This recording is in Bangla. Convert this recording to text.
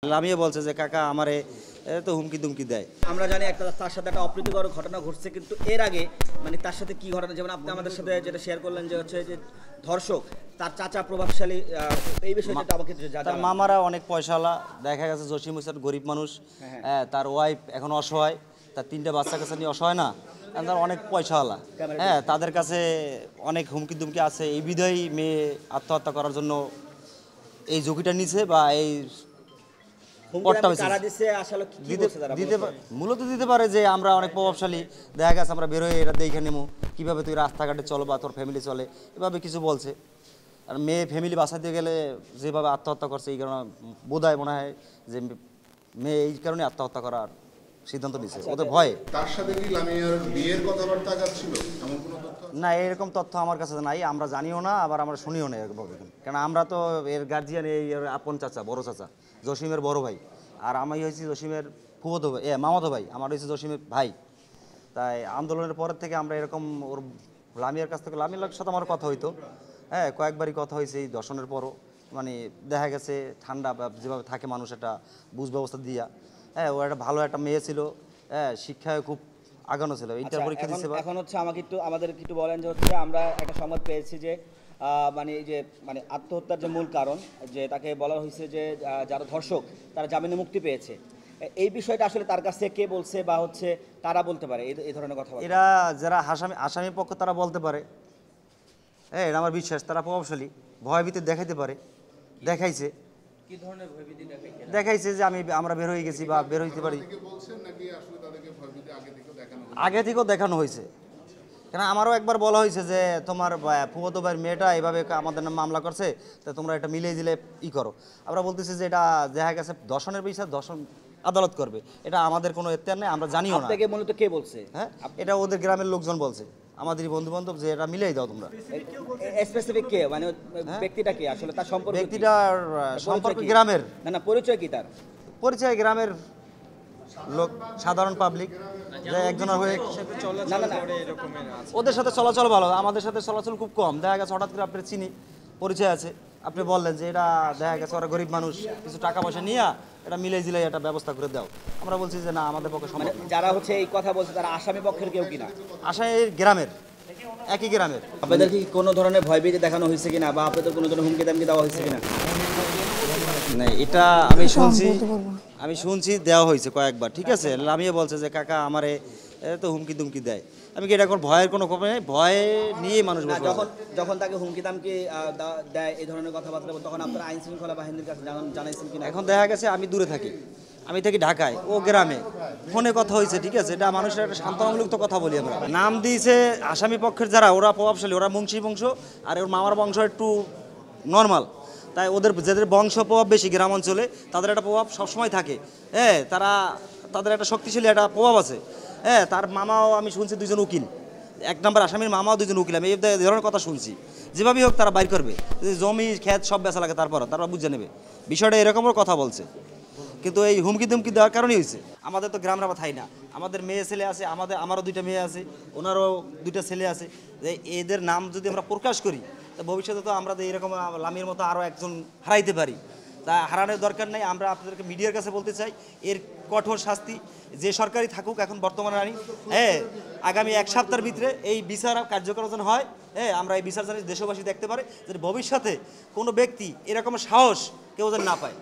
লামিয়ে বলছে যে কাকা আমারে তো হুমকি দুমকি দেয়। আমরা জানি একটা তার সাথে একটা অপ্রীতিকর ঘটনা ঘটছে, কিন্তু এর আগে মানে তার সাথে কি ঘটনা, যেমন আপনি আমাদের সাথে যেটা শেয়ার করলেন যে হচ্ছে যে ধর্ষক তার চাচা প্রভাবশালী, এই বিষয়টা আমাকে তার মামারা অনেক পয়সাওয়ালা, দেখা গেছে জসিম হোসেন গরিব মানুষ, তার ওয়াইফ এখন অসহায়, তার 3টে বাচ্চা কাছে নিয়ে অসহায় না, তার অনেক পয়সাওয়ালা, তাদের কাছে অনেক হুমকি দুমকি আছে। এই বিধেই মেয়ে আত্মহত্যা করার জন্য এই ঝুঁকিটা নিছে বা এই মূলত দিতে পারে যে আমরা অনেক প্রভাবশালী, দেখা গেছে আমরা বেরোয় এটা দেখে নেবো কীভাবে তুই রাস্তাঘাটে চলো বা তোর ফ্যামিলি চলে, এভাবে কিছু বলছে। আর মেয়ে ফ্যামিলি বাঁচাতে গেলে যেভাবে আত্মহত্যা করছে, এই কারণে বোধহয় মনে হয় যে মেয়ে এই কারণে আত্মহত্যা করার সিদ্ধান্ত নিচ্ছে ওদের ভয়ে। তার সাথে কি লামিয়ার বিয়ের কথাবার্তা ছিল এমন কোনো তথ্য? না, এরকম তথ্য আমার কাছে নাই, আমরা জানিও না, আবার আমরা শুনিও না এরকম, কারণ আমরা তো এর গার্জিয়ান, এই আপন চাচা, বড় চাচা, জসিমের বড় ভাই, আর আমি হয়েছি জসিমের ফুফতো ভাই, মামাতো ভাই, আমার হয়েছে জসিমের ভাই। তাই আন্দোলনের পরের থেকে আমরা এরকম ওর লামিয়ার কাছ থেকে, লামিয়ার সাথে আমার কথা হইতো, কয়েকবারই কথা হয়েছে এই দর্শনের পরও, মানে দেখা গেছে ঠান্ডা যেভাবে থাকে মানুষ, একটা বুঝ ব্যবস্থা দিয়া, ও একটা ভালো একটা মেয়ে ছিল, শিক্ষায় খুব আগানো ছিল, ইন্টার পরীক্ষা দিচ্ছে। এখন হচ্ছে আমাদের একটু বলেন যে হচ্ছে আমরা একটা সংবাদ পেয়েছি যে মানে যে মানে আত্মহত্যার যে মূল কারণ, যে তাকে বলা হয়েছে যে যারা ধর্ষক তারা জামিনে মুক্তি পেয়েছে। এই বিষয়টা আসলে তার কাছে কে বলছে বা হচ্ছে তারা বলতে পারে এই ধরনের কথা? এরা যারা আসামি পক্ষ তারা বলতে পারে, এটা আমার বিশ্বাস, তারা প্রভাবশালী, ভয়ভীতি দেখাইতে পারে, দেখাইছে। কি ধরনের ভয়ভীতি দেখাইছে যে আমরা বের হয়ে গেছি বা বের হইতে পারি, আগে থেকেও দেখানো হয়েছে। কেন আমারও একবার বলা হয়েছে যে তোমার ফুফতো ভাইয়ের মেয়েটা এভাবে আমাদের নামে মামলা করছে, তা তোমরা এটা মিলিয়ে দিলে ই করো। আমরা বলতেছি যে এটা দেখা গেছে দর্শনের বিষয়, দর্শন আদালত করবে, এটা আমাদের কোনো এখতিয়ার নেই, আমরা জানিও না। মূলত কে বলছে? এটা ওদের গ্রামের লোকজন বলছে, আমাদের বন্ধু বান্ধব, যে এটা মিলিয়ে দাও তোমরা। স্পেসিফিক কে, মানে ব্যক্তিটা কি আসলে, তার সম্পর্ক, ব্যক্তিটার সম্পর্ক গ্রামের না পরিচয় কি? তার পরিচয় গ্রামের লোক, সাধারণ পাবলিক, যে একজনের হয়ে ওদের সাথে চলাচল ভালো, আমাদের সাথে চলাচল খুব কম। দেখা গেছে হঠাৎ করে আপনার চিনি, পরিচয় আছে, আপনি বললেন যে এটা দেখা গেছে ওরা গরিব মানুষ, কিছু টাকা পয়সা নিয়ে এটা মিলে জিলে এটা ব্যবস্থা করে দাও। আমরা বলছি যে না, আমাদের পক্ষে সম্ভব। যারা হচ্ছে এই কথা বলছে তারা আসামি পক্ষের কেউ কিনা? আসামি গ্রামের, একই গ্রামের। আপনাদের কি কোনো ধরনের ভয়ভীতি দেখানো হয়েছে কিনা, বা আপনাদের কোনো ধরনের হুমকি দামকি দেওয়া হয়েছে কিনা? না, এটা আমি শুনছি দেওয়া হয়েছে কয়েকবার, ঠিক আছে। লামিয়ে বলছে যে কাকা আমারে তো হুমকি দুমকি দেয়। আমি কি এটা এখন ভয়ের কোনো খবর নেই, ভয়ে নিয়ে মানুষ যখন তাকে হুমকি দামকি দেয়, এই ধরনের কথাবার্তা, তখন আপনারা আইন শৃঙ্খলা বাহিনীর কাছে জানাইছেন কিনা? এখন দেখা গেছে আমি দূরে থাকি, আমি থাকি ঢাকায়, ও গ্রামে, ফোনে কথা হয়েছে, ঠিক আছে। এটা মানুষের একটা সান্ত্বনামূলক কথা বলি আমরা। নাম দিয়েছে আসামি পক্ষের যারা, ওরা প্রভাবশালী, ওরা মুন্সি বংশ, আর ওর মামার বংশ একটু নর্মাল, তাই ওদের যাদের বংশ প্রভাব বেশি গ্রাম অঞ্চলে, তাদের একটা প্রভাব সবসময় থাকে, তাদের একটা শক্তিশালী একটা প্রভাব আছে। তার মামাও আমি শুনছি 2জন উকিল, 1 নম্বর আসামির মামাও 2জন উকিল, আমি এই ধরনের কথা শুনছি। যেভাবেই হোক তারা বাইর করবে, জমি ক্ষেত সব বেচা লাগে, তারপর বুঝে নেবে বিষয়টা, এরকমও কথা বলছে। কিন্তু এই হুমকি দুমকি দেওয়ার কারণেই হয়েছে। আমাদের তো গ্রামরা থাই না, আমাদের মেয়ে ছেলে আছে, আমারও 2টা মেয়ে আছে, ওনারও 2টা ছেলে আছে। যে এদের নাম যদি আমরা প্রকাশ করি, তা ভবিষ্যতে তো আমরা এরকম লামির মতো আরও একজন হারাইতে পারি। তা হারানোর দরকার নেই। আমরা আপনাদেরকে মিডিয়ার কাছে বলতে চাই, এর কঠোর শাস্তি যে সরকারি থাকুক এখন বর্তমানে আনি, আগামী 1 সপ্তাহের ভিতরে এই বিচার কার্যকর হয়। আমরা এই বিচার জানি দেশবাসী দেখতে পারে, যে ভবিষ্যতে কোনো ব্যক্তি এরকম সাহস কেউ যেন না পায়।